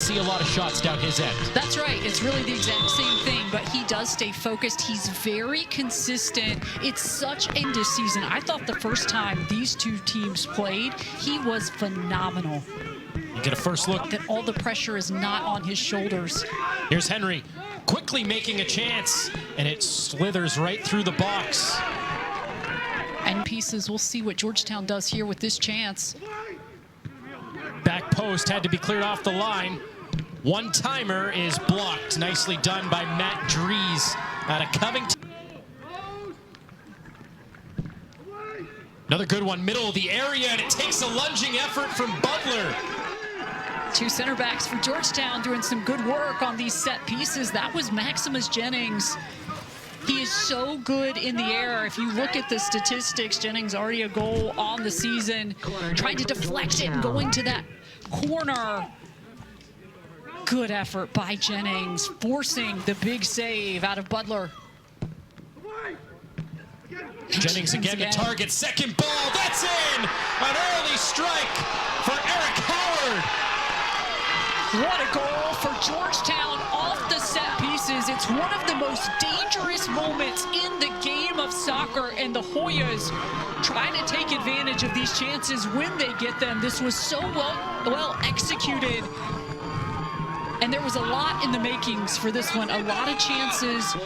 see a lot of shots down his end. That's right. It's really the exact same thing, but he does stay focused. He's very consistent. It's such a this season. I thought the first time these two teams played, he was phenomenal. You get a first look. That all the pressure is not on his shoulders. Here's Henry quickly making a chance, and it slithers right through the box. And pieces, we'll see what Georgetown does here with this chance. Back post had to be cleared off the line. One-timer is blocked. Nicely done by Matt Dries out of Covington. Another good one, middle of the area, and it takes a lunging effort from Butler. Two center backs for Georgetown doing some good work on these set pieces. That was Maximus Jennings. He is so good in the air. If you look at the statistics, Jennings already a goal on the season. Trying to deflect it and going to that corner. Good effort by Jennings, forcing the big save out of Butler. Jennings again to target, second ball, that's in! An early strike for Eric Howard. What a goal for Georgetown off the set pieces. It's one of the most dangerous moments in the game of soccer, and the Hoyas trying to take advantage of these chances when they get them. This was so well executed, and there was a lot in the makings for this one. A lot of chances.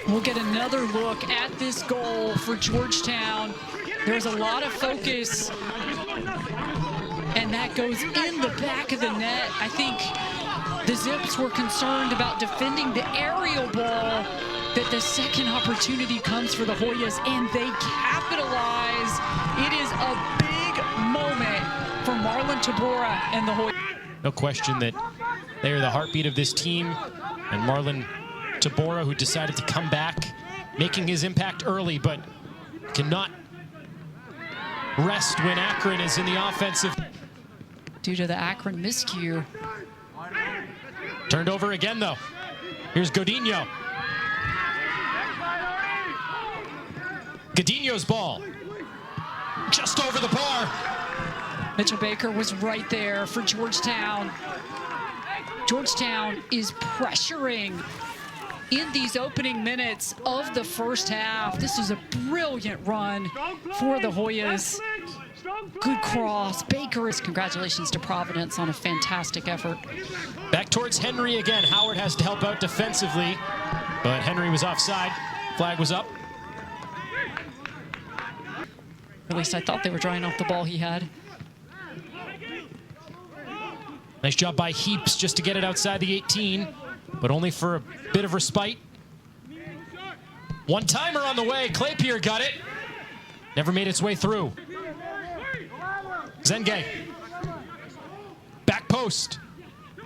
We'll get another look at this goal for Georgetown. There's a lot of focus, and that goes in the back of the net. I think the Zips were concerned about defending the aerial ball, that the second opportunity comes for the Hoyas, and they capitalize. It is a big moment for Marlon Tabora and the Hoyas. No question that they are the heartbeat of this team, and Marlon Tabora, who decided to come back, making his impact early, but cannot rest when Akron is in the offensive. Due to the Akron miscue. Turned over again, though. Here's Godinho. Godinho's ball. Just over the bar. Mitchell Baker was right there for Georgetown. Georgetown is pressuring in these opening minutes of the first half. This was a brilliant run for the Hoyas. Good cross. Baker is congratulations to Providence on a fantastic effort. Back towards Henry again. Howard has to help out defensively, but Henry was offside. Flag was up. At least I thought they were drying off the ball he had. Nice job by Heaps just to get it outside the 18, but only for a bit of respite. One-timer on the way. Claypier got it. Never made its way through. Zengay. Back post.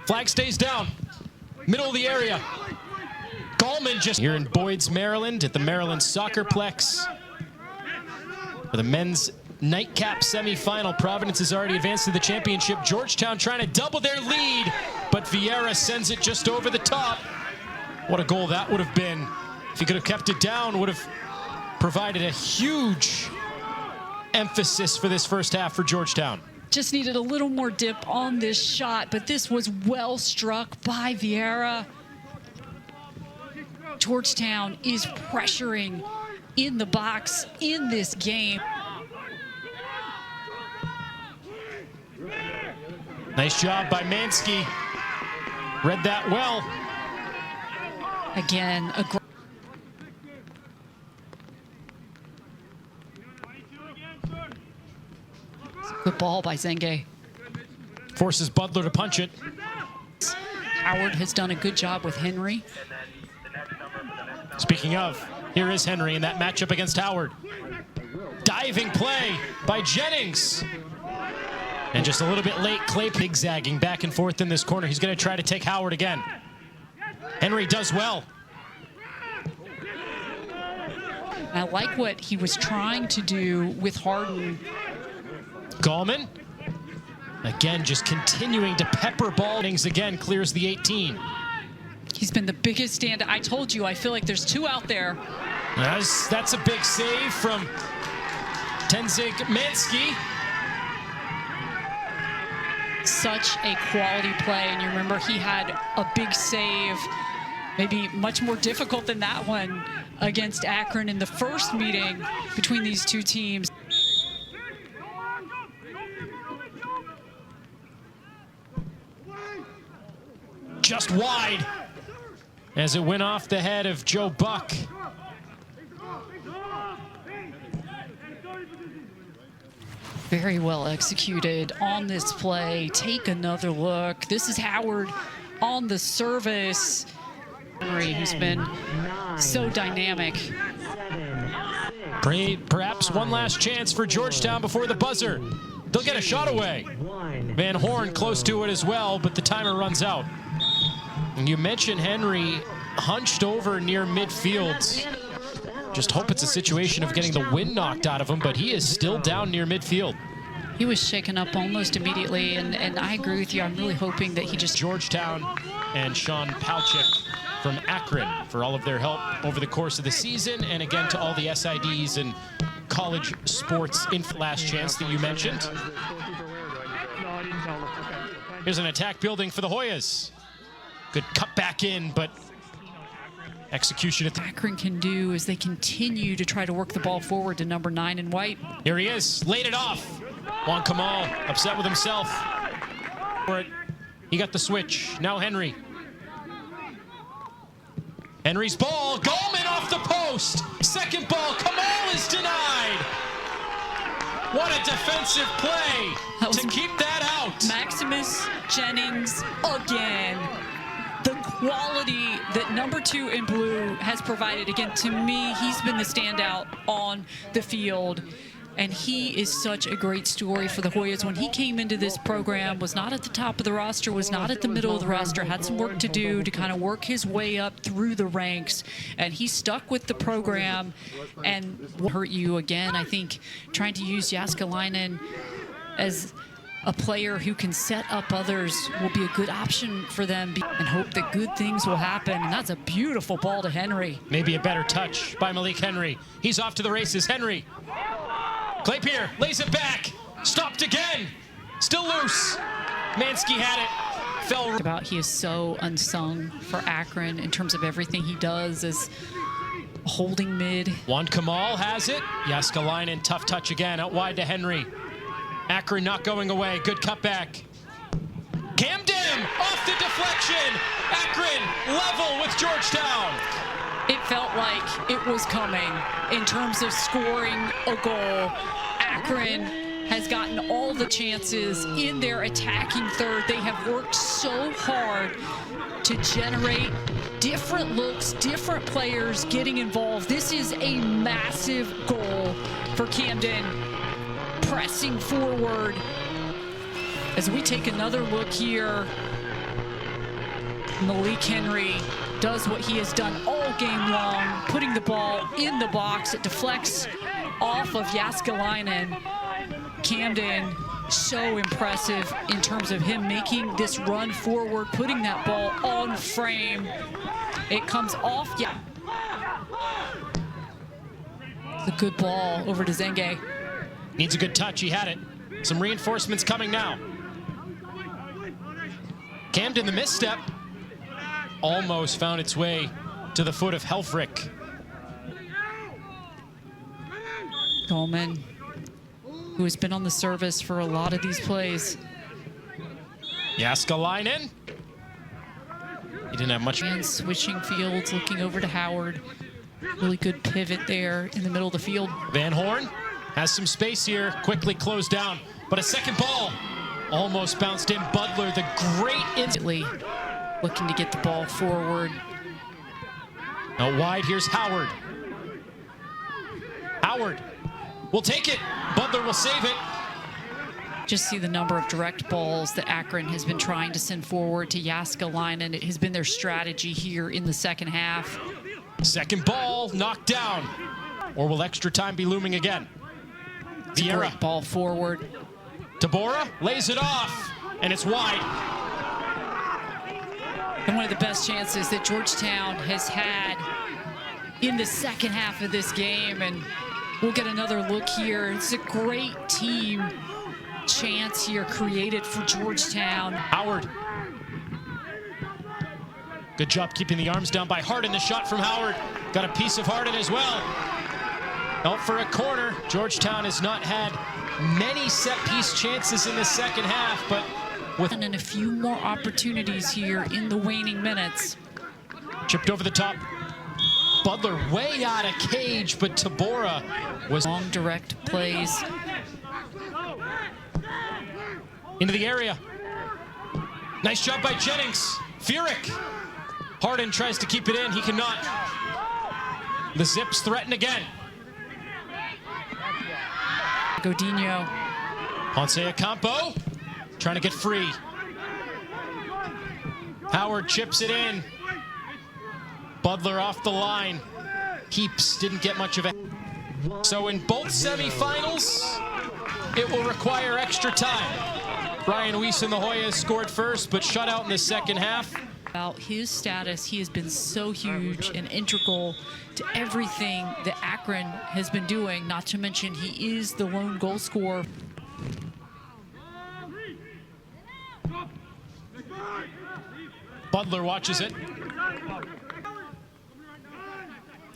Flag stays down. Middle of the area. Gallman just here in Boyd's, Maryland, at the Maryland Soccerplex. For the men's nightcap semifinal, Providence has already advanced to the championship. Georgetown trying to double their lead, but Vieira sends it just over the top. What a goal that would have been. If he could have kept it down, would have provided a huge emphasis for this first half for Georgetown. Just needed a little more dip on this shot, but this was well struck by Vieira. Georgetown is pressuring in the box in this game. Nice job by Mansky. Read that well. Again, a good ball by Zengay. Forces Butler to punch it. Howard has done a good job with Henry. Speaking of, here is Henry in that matchup against Howard. Diving play by Jennings. And just a little bit late, Clay zigzagging back and forth in this corner. He's going to try to take Howard again. Henry does well. I like what he was trying to do with Harden. Gallman. Again, just continuing to pepper ballings again, clears the 18. He's been the biggest stand. I told you, I feel like there's two out there. That's a big save from Mansky. Such a quality play, and you remember he had a big save, maybe much more difficult than that one against Akron in the first meeting between these two teams. Just wide as it went off the head of Joe Buck. Very well executed on this play. Take another look. This is Howard on the service. Henry, who's been so dynamic. Perhaps one last chance for Georgetown before the buzzer. They'll get a shot away. Van Horn close to it as well, but the timer runs out. And you mentioned Henry hunched over near midfield. Just hope it's a situation of getting the wind knocked out of him, but he is still down near midfield. He was shaken up almost immediately, and I agree with you. I'm really hoping that he just... Georgetown and Sean Palchik from Akron for all of their help over the course of the season, and again to all the SIDs and college sports last chance that you mentioned. Here's an attack building for the Hoyas. Good cut back in, but execution at the... Akron can do is they continue to try to work the ball forward to number 9 in white. Here he is, laid it off. Juan Kamal, upset with himself. He got the switch. Now Henry. Henry's ball, Gallman off the post. Second ball, Kamal is denied. What a defensive play to keep that out. Maximus Jennings again. The quality that number 2 in blue has provided, again, to me, he's been the standout on the field. And he is such a great story for the Hoyas. When he came into this program, was not at the top of the roster, was not at the middle of the roster, had some work to do to kind of work his way up through the ranks. And he stuck with the program and hurt you again. I think trying to use Jääskeläinen as a player who can set up others will be a good option for them and hope that good things will happen. And that's a beautiful ball to Henry. Maybe a better touch by Malik Henry. He's off to the races. Henry. Claypier lays it back. Stopped again. Still loose. Mansky had it. Fell. He is so unsung for Akron in terms of everything he does as holding mid. Juan Kamal has it. Jääskeläinen, tough touch again. Out wide to Henry. Akron not going away. Good cutback. Camden off the deflection. Akron level with Georgetown. It felt like it was coming in terms of scoring a goal. Akron has gotten all the chances in their attacking third. They have worked so hard to generate different looks, different players getting involved. This is a massive goal for Camden. Pressing forward as we take another look here. Malik Henry does what he has done all game long, putting the ball in the box. It deflects off of Jääskeläinen. Camden, so impressive in terms of him making this run forward, putting that ball on frame. It comes off. Yeah. It's a good ball over to Zenge. Needs a good touch. He had it. Some reinforcements coming now. Camden, the misstep, almost found its way to the foot of Helfrich. Gallman, who has been on the service for a lot of these plays. Jääskeläinen. He didn't have much. And switching fields, looking over to Howard. Really good pivot there in the middle of the field. Van Horn has some space here, quickly closed down, but a second ball almost bounced in. Butler, the great instantly looking to get the ball forward. Out wide, here's Howard. Howard will take it. Butler will save it. Just see the number of direct balls that Akron has been trying to send forward to Jääskeläinen. It has been their strategy here in the second half. Second ball knocked down. Or will extra time be looming again? Vieira. Ball forward. Tabora lays it off, and it's wide. And one of the best chances that Georgetown has had in the second half of this game. And We'll get another look here. It's a great team chance here created for Georgetown. Howard. Good job keeping the arms down by Harden. The shot from Howard. Got a piece of Harden as well. Out for a corner. Georgetown has not had many set-piece chances in the second half, but with and a few more opportunities here in the waning minutes. Chipped over the top. Butler way out of cage, but Tabora was long direct plays into the area. Nice job by Jennings. Furyk. Harden tries to keep it in. He cannot. The Zips threaten again. Godinho. Ponce Ocampo trying to get free. Howard chips it in. Butler off the line. Heaps didn't get much of it. So in both semifinals, it will require extra time. Brian Weiss and the Hoyas scored first, but shut out in the second half. About his status, he has been so huge and integral to everything that Akron has been doing, not to mention he is the lone goal scorer. Butler watches it.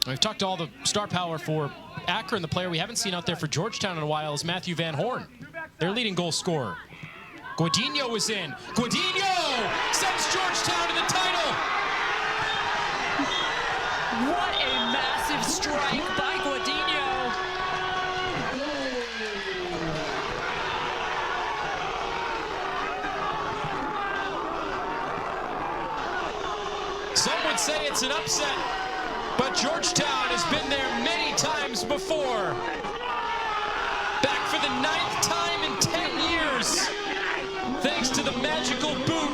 We've talked to all the star power for Akron. The player we haven't seen out there for Georgetown in a while is Matthew Van Horn, their leading goal scorer. Godinho was in. Godinho sends Georgetown to the title. What a massive strike by Godinho. Some would say it's an upset, but Georgetown has been there many times before. Back for the 9th time in 10 years. Thanks to the magical boot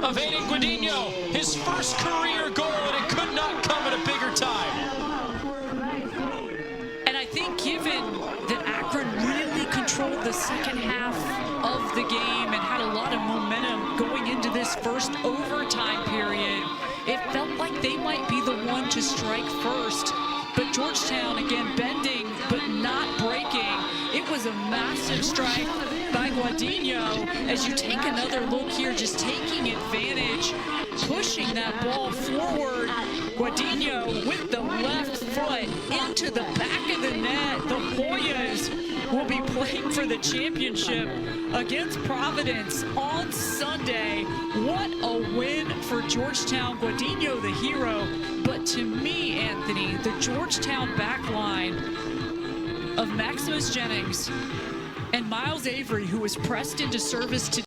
of Aiden Godinho, his first career goal, and it could not come at a bigger time. And I think given that Akron really controlled the second half of the game and had a lot of momentum going into this first overtime period, it felt like they might be the one to strike first. But Georgetown, again, bending but not breaking. It was a massive strike by Godinho. As you take another look here, just taking advantage, pushing that ball forward. Godinho with the left foot into the back of the net. The Hoyas will be playing for the championship against Providence on Sunday. What a win for Georgetown. Godinho the hero. But to me, Anthony, the Georgetown backline of Maximus Jennings and Miles Avery, who was pressed into service to